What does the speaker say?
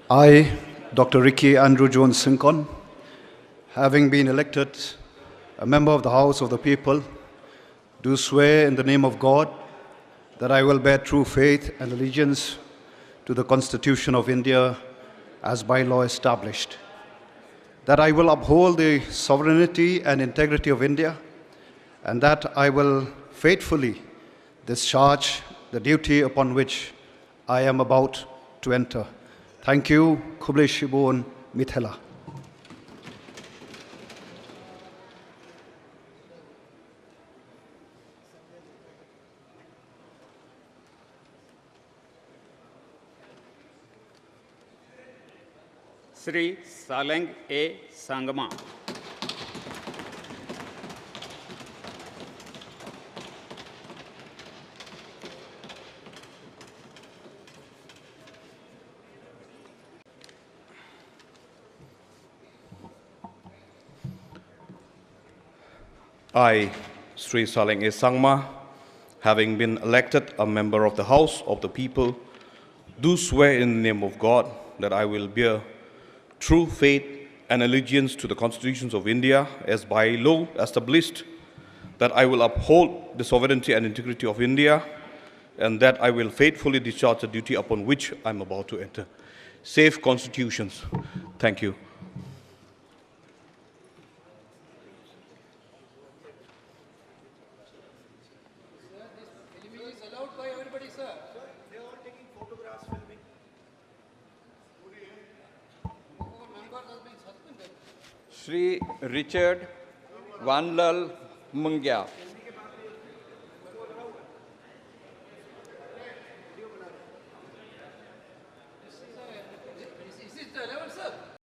I, Dr. Ricky Andrew Jones Sincon, having been elected a member of the House of the People, do swear in the name of God that I will bear true faith and allegiance to the Constitution of India as by law established, that I will uphold the sovereignty and integrity of India, and that I will faithfully discharge the duty upon which I am about to enter. Thank you. Khuble Shibon Mithela. Sri Saleng A. Sangma. I, Sri Saleng A. Sangma, having been elected a member of the House of the People, do swear in the name of God that I will bear true faith and allegiance to the constitutions of India as by law established, that I will uphold the sovereignty and integrity of India, and that I will faithfully discharge the duty upon which I am about to enter. Safe constitutions. Thank you. Sri Richard Vanlal Mungya.